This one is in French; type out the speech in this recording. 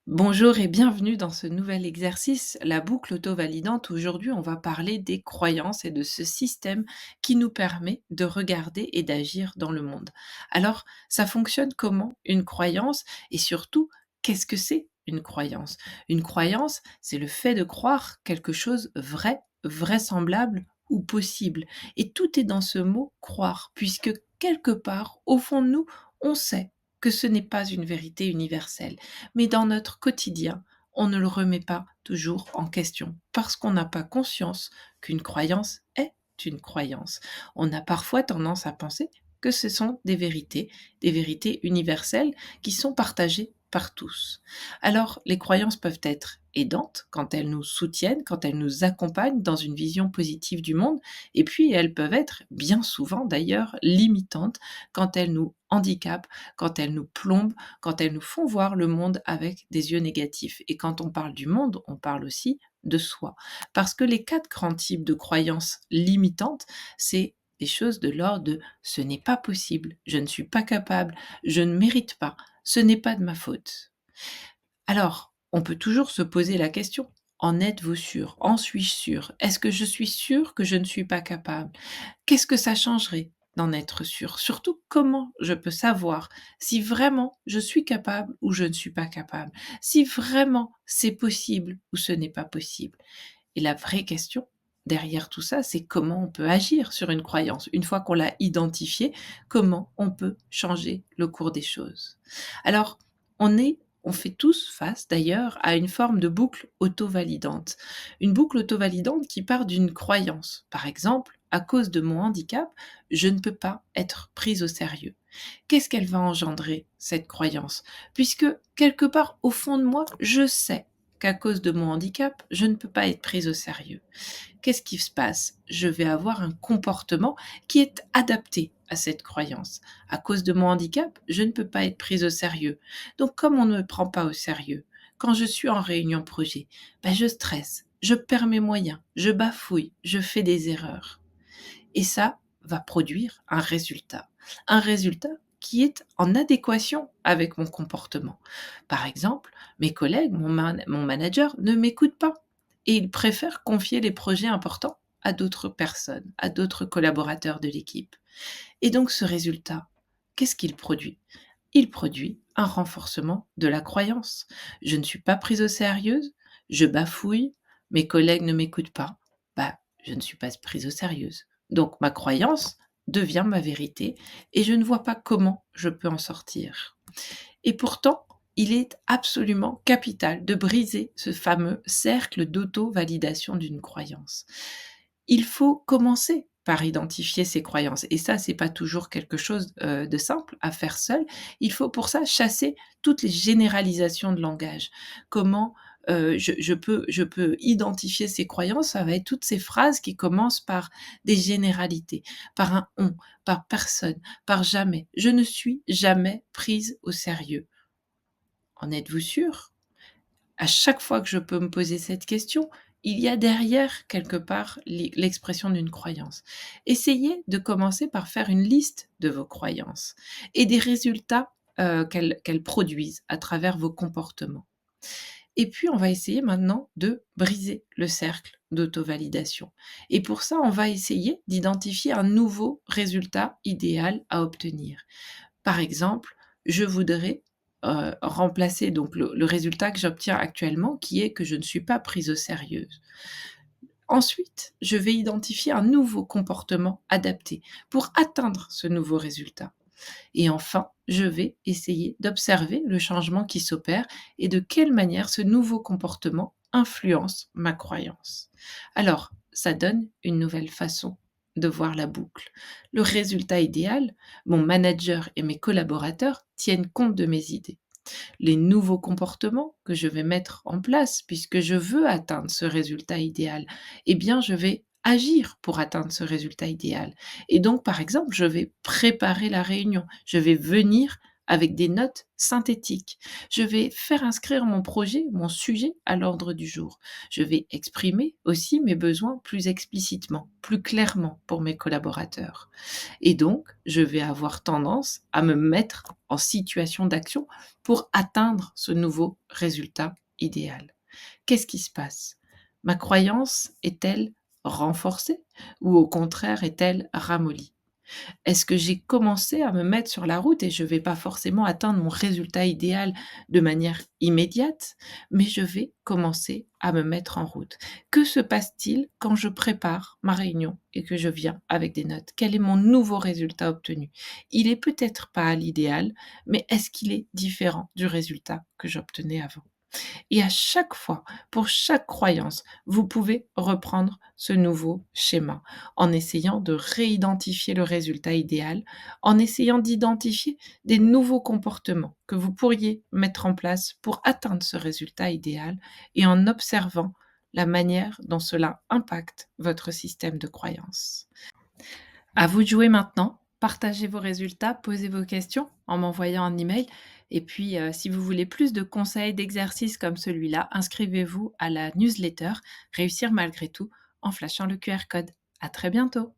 Bonjour et bienvenue dans ce nouvel exercice, la boucle auto-validante. Aujourd'hui, on va parler des croyances et de ce système qui nous permet de regarder et d'agir dans le monde. Alors, ça fonctionne comment une croyance et surtout, qu'est-ce que c'est une croyance? Une croyance, c'est le fait de croire quelque chose vrai, vraisemblable ou possible. Et tout est dans ce mot croire, puisque quelque part, au fond de nous, on sait que ce n'est pas une vérité universelle, mais dans notre quotidien, on ne le remet pas toujours en question parce qu'on n'a pas conscience qu'une croyance est une croyance. On a parfois tendance à penser que ce sont des vérités universelles qui sont partagées par tous. Alors, les croyances peuvent être aidantes quand elles nous soutiennent, quand elles nous accompagnent dans une vision positive du monde, et puis elles peuvent être, bien souvent d'ailleurs, limitantes quand elles nous handicapent, quand elles nous plombent, quand elles nous font voir le monde avec des yeux négatifs. Et quand on parle du monde, on parle aussi de soi. Parce que les 4 grands types de croyances limitantes, c'est des choses de l'ordre de ce n'est pas possible, je ne suis pas capable, je ne mérite pas, ce n'est pas de ma faute. Alors, on peut toujours se poser la question: en êtes-vous sûr? En suis-je sûr? Est-ce que je suis sûr que je ne suis pas capable? Qu'est-ce que ça changerait d'en être sûr? Surtout, comment je peux savoir si vraiment je suis capable ou je ne suis pas capable? Si vraiment c'est possible ou ce n'est pas possible? Et la vraie question derrière tout ça, c'est comment on peut agir sur une croyance. Une fois qu'on l'a identifiée, comment on peut changer le cours des choses? Alors, on fait tous face d'ailleurs à une forme de boucle auto-validante. Une boucle auto-validante qui part d'une croyance. Par exemple, à cause de mon handicap, je ne peux pas être prise au sérieux. Qu'est-ce qu'elle va engendrer, cette croyance? Puisque quelque part au fond de moi, je sais qu'à cause de mon handicap, je ne peux pas être prise au sérieux. Qu'est-ce qui se passe? Je vais avoir un comportement qui est adapté à cette croyance. À cause de mon handicap, je ne peux pas être prise au sérieux. Donc comme on ne me prend pas au sérieux, quand je suis en réunion projet, je stresse, je perds mes moyens, je bafouille, je fais des erreurs. Et ça va produire un résultat. Un résultat qui est en adéquation avec mon comportement. Par exemple, mes collègues, mon manager ne m'écoute pas et il préfère confier les projets importants à d'autres personnes, à d'autres collaborateurs de l'équipe. Et donc ce résultat, qu'est-ce qu'il produit? Il produit un renforcement de la croyance. Je ne suis pas prise au sérieux, je bafouille, mes collègues ne m'écoutent pas, je ne suis pas prise au sérieux. Donc ma croyance devient ma vérité et je ne vois pas comment je peux en sortir. Et pourtant, il est absolument capital de briser ce fameux cercle d'auto-validation d'une croyance. Il faut commencer par identifier ses croyances et ça, c'est pas toujours quelque chose, de simple à faire seul. Il faut pour ça chasser toutes les généralisations de langage. Comment, je peux identifier ces croyances? Ça va être toutes ces phrases qui commencent par des généralités, par un «on», par «personne», par «jamais». Je ne suis jamais prise au sérieux. En êtes-vous sûr? À chaque fois que je peux me poser cette question, il y a derrière quelque part l'expression d'une croyance. Essayez de commencer par faire une liste de vos croyances et des résultats, qu'elles produisent à travers vos comportements. Et puis on va essayer maintenant de briser le cercle d'auto-validation et pour ça, on va essayer d'identifier un nouveau résultat idéal à obtenir. Par exemple, je voudrais, remplacer donc le résultat que j'obtiens actuellement qui est que je ne suis pas prise au sérieux. Ensuite, je vais identifier un nouveau comportement adapté pour atteindre ce nouveau résultat. Et enfin, je vais essayer d'observer le changement qui s'opère et de quelle manière ce nouveau comportement influence ma croyance. Alors, ça donne une nouvelle façon de voir la boucle. Le résultat idéal, mon manager et mes collaborateurs tiennent compte de mes idées. Les nouveaux comportements que je vais mettre en place puisque je veux atteindre ce résultat idéal, eh bien, je vais agir pour atteindre ce résultat idéal. Et donc, par exemple, je vais préparer la réunion. Je vais venir avec des notes synthétiques. Je vais faire inscrire mon projet, mon sujet à l'ordre du jour. Je vais exprimer aussi mes besoins plus explicitement, plus clairement pour mes collaborateurs. Et donc, je vais avoir tendance à me mettre en situation d'action pour atteindre ce nouveau résultat idéal. Qu'est-ce qui se passe? Ma croyance est-elle renforcée ou au contraire est-elle ramollie? Est-ce que j'ai commencé à me mettre sur la route et je ne vais pas forcément atteindre mon résultat idéal de manière immédiate, mais je vais commencer à me mettre en route. Que se passe-t-il quand je prépare ma réunion et que je viens avec des notes? Quel est mon nouveau résultat obtenu? Il est peut-être pas à l'idéal, mais est-ce qu'il est différent du résultat que j'obtenais avant? Et à chaque fois, pour chaque croyance, vous pouvez reprendre ce nouveau schéma en essayant de réidentifier le résultat idéal, en essayant d'identifier des nouveaux comportements que vous pourriez mettre en place pour atteindre ce résultat idéal et en observant la manière dont cela impacte votre système de croyance. À vous de jouer maintenant. Partagez vos résultats, posez vos questions en m'envoyant un email. Et puis, si vous voulez plus de conseils, d'exercices comme celui-là, inscrivez-vous à la newsletter Réussir malgré tout en flashant le QR code. À très bientôt.